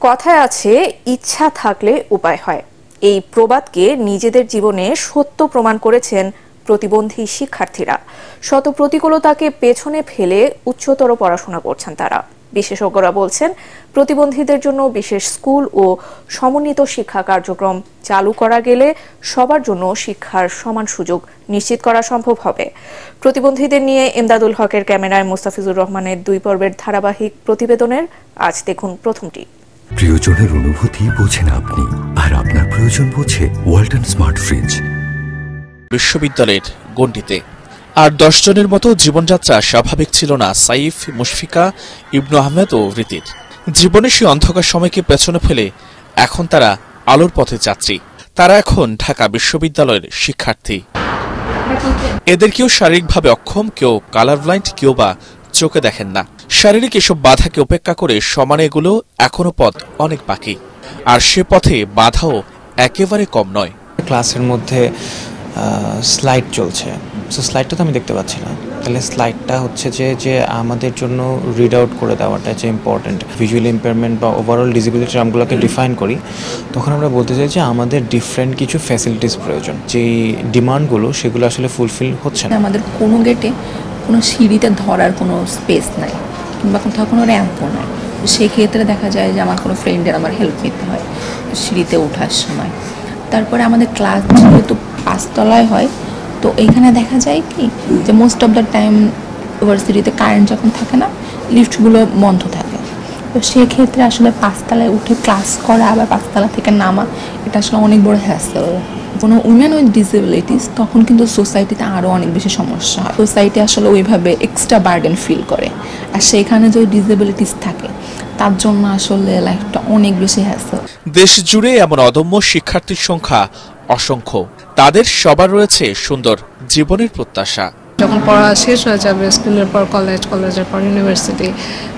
কথায় আছে, ইচ্ছা থাকলে উপায় হয়। এই প্রবাদকে নিজেদের জীবনে সত্য প্রমাণ করেছেন প্রতিবন্ধী শিক্ষার্থীরা। শত প্রতিকূলতাকে পেছনে ফেলে উচ্চতর পড়াশোনা করছেন তারা। বিশেষজ্ঞরা বলছেন, প্রতিবন্ধীদের জন্য বিশেষ স্কুল ও সমন্বিত শিক্ষা কার্যক্রম চালু করা গেলে সবার জন্য শিক্ষার সমান সুযোগ নিশ্চিত করা সম্ভব হবে। প্রতিবন্ধীদের নিয়ে এমদাদুল হকের ক্যামেরায় মোস্তাফিজুর রহমানের 2 পর্বের ধারাবাহিক প্রতিবেদনের আজ দেখুন প্রথমটি। প্রিয়জনের অনুভূতি বোঝেন আপনি, আর আপনার প্রয়োজন বোঝে ওয়ালটন স্মার্ট ফ্রিজ। বিশ্ববিদ্যালয়ের গণ্ডিতে আর 10 জনের মতো জীবনযাত্রা স্বাভাবিক ছিল না সাইফ, মুশফিকা, ইবনু আহমেদ ও রীতির। জীবনের সেই অন্ধকার সময়কে পেছনে ফেলে এখন তারা আলোর পথে যাত্রী। তারা এখন ঢাকা বিশ্ববিদ্যালয়ের শিক্ষার্থী। এদের কেউ শারীরিকভাবে অক্ষম, কেউ কালার ব্লাইন্ড, কেউ বা চোখে দেখেন না। শারীরিক এসব বাধাকে উপেক্ষা করে সমানে এগুলো এখনো পথ অনেক বাকি, আর সে পথে বাধাও একেবারে কম নয়। ক্লাসের মধ্যে স্লাইড চলছে, সো স্লাইডটা তো আমি দেখতে পাচ্ছি না। তাহলে স্লাইডটা হচ্ছে যে আমাদের জন্য রিড আউট করে দেওয়াটা যে ইম্পর্টেন্ট। ভিজুয়াল ইম্পেয়ারমেন্ট বা ওভারঅল ডিসেবিলিটি টার্মগুলোকে ডিফাইন করি, তখন আমরা বলতে চাই যে আমাদের ডিফারেন্ট কিছু ফ্যাসিলিটিস প্রয়োজন। যেই ডিমান্ডগুলো সেগুলো আসলে ফুলফিল হচ্ছে না। আমাদের কোনো গেটে কোনো সিঁড়িতে ধরার কোনো স্পেস নাই, কিংবা কোথাও কোনো র্যাম্পও নাই। সেক্ষেত্রে দেখা যায় যে আমার কোনো ফ্রেন্ডের আমার হেল্প নিতে হয় সিঁড়িতে ওঠার সময়। তারপরে আমাদের ক্লাস যেহেতু 5 তলায় হয়, তো এইখানে দেখা যায় কি যে মোস্ট অফ দ্য টাইম ইউনিভার্সিটিতে কারেন্ট যখন থাকে না, লিফটগুলো বন্ধ থাকে। তো সেক্ষেত্রে আসলে 5 তলায় উঠে ক্লাস করা, আবার 5 তলা থেকে নামা, এটা আসলে অনেক বড় হ্যাসেল। কোনো উইমেন উইথ ডিসেবিলিটিস তখন কিন্তু সোসাইটিতে আরও অনেক বেশি সমস্যা হয়। সোসাইটি আসলে ওইভাবে এক্সট্রা বার্ডেন ফিল করে, আর সেখানে যদি ডিসেবিলিটিস থাকে তার জন্য আসলে লাইফটা অনেক বেশি হ্যাসেল। দেশ জুড়ে এমন অদম্য শিক্ষার্থীর সংখ্যা অসংখ্য। তাদের সবার রয়েছে সুন্দর জীবনের প্রত্যাশা। যখন পড়া শেষ হয়ে যাবে, স্কুলের পর কলেজ, কলেজের পর ইউনিভার্সিটি,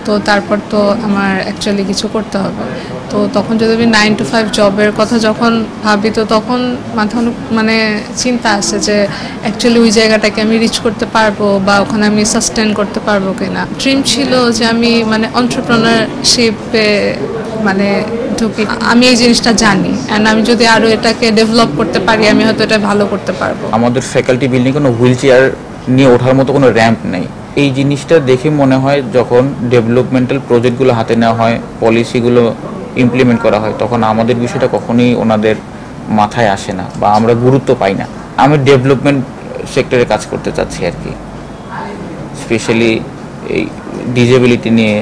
তো তারপর তো আমার অ্যাকচুয়ালি কিছু করতে হবে। তো তখন যদি আমি 9 to 5 জবের কথা যখন ভাবি, তো তখন মাথায় অনেক চিন্তা আসে যে অ্যাকচুয়ালি ওই জায়গাটাকে আমি রিচ করতে পারবো, বা ওখানে আমি সাস্টেন করতে পারবো কিনা। ড্রিম ছিল যে আমি এন্টারপ্রেনারশিপে ঢুকি। আমি এই জিনিসটা জানি, অ্যান্ড আমি যদি আরও এটাকে ডেভেলপ করতে পারি, আমি হয়তো এটা ভালো করতে পারবো। আমাদের ফ্যাকাল্টি বিল্ডিং কোনো হুইল চেয়ার নিয়ে ওঠার মতো কোনো র্যাম্প নেই। এই জিনিসটা দেখে মনে হয় যখন ডেভেলপমেন্টাল প্রজেক্টগুলো হাতে নেওয়া হয়, পলিসিগুলো ইমপ্লিমেন্ট করা হয়, তখন আমাদের বিষয়টা কখনোই ওনাদের মাথায় আসে না বা আমরা গুরুত্ব পাই না। আমি ডেভেলপমেন্ট সেক্টরে কাজ করতে চাচ্ছি আর কি, স্পেশালি এই ডিসেবিলিটি নিয়ে,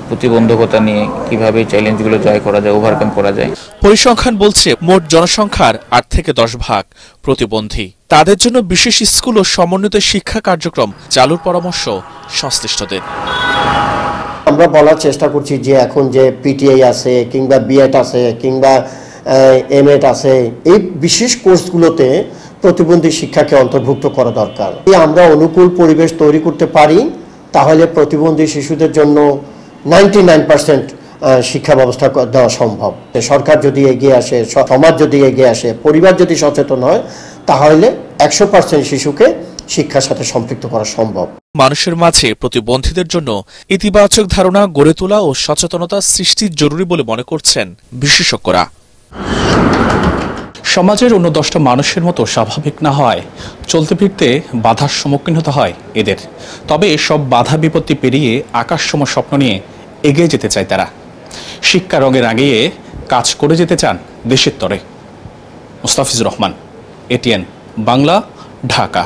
প্রতিবন্ধকতা নিয়ে কিভাবে চ্যালেঞ্জগুলো জয় করা যায়, ওভারকাম করা যায়। পরিসংখ্যান বলছে মোট জনসংখ্যার 8 থেকে 10 ভাগ প্রতিবন্ধী। তাদের জন্য বিশেষ স্কুল ও সমন্বিত শিক্ষা কার্যক্রম চালুর পরামর্শ সংশ্লিষ্টদের। আমরা বলার চেষ্টা করছি যে এখন যে পিটিআই আছে, কিংবা বিএড আছে, কিংবা এমএড আছে, এই বিশেষ কোর্সগুলোতে প্রতিবন্ধী শিক্ষাকে অন্তর্ভুক্ত করা দরকার। আমরা অনুকূল পরিবেশ তৈরি করতে পারি, তাহলে প্রতিবন্ধী শিশুদের জন্য 99% শিক্ষা ব্যবস্থা দেওয়া সম্ভব। সরকার যদি এগিয়ে আসে, সমাজ যদি এগিয়ে আসে, পরিবার যদি সচেতন হয়, তাহলে 100% শিশুকে শিক্ষার সাথে সম্পৃক্ত করা সম্ভব। মানুষের মাঝে প্রতিবন্ধীদের জন্য ইতিবাচক ধারণা গড়ে তোলা ও সচেতনতা সৃষ্টি জরুরি বলে মনে করছেন বিশেষজ্ঞরা। সমাজের অন্য 10টা মানুষের মতো স্বাভাবিক না হয়, চলতে ফিরতে বাধার সম্মুখীন হতে হয় এদের। তবে এসব বাধা বিপত্তি পেরিয়ে আকাশসম স্বপ্ন নিয়ে এগিয়ে যেতে চায় তারা। শিক্ষা রঙে রাঙিয়ে কাজ করে যেতে চান দেশের তরে। মোস্তাফিজুর রহমান, এটিএন বাংলা, ঢাকা।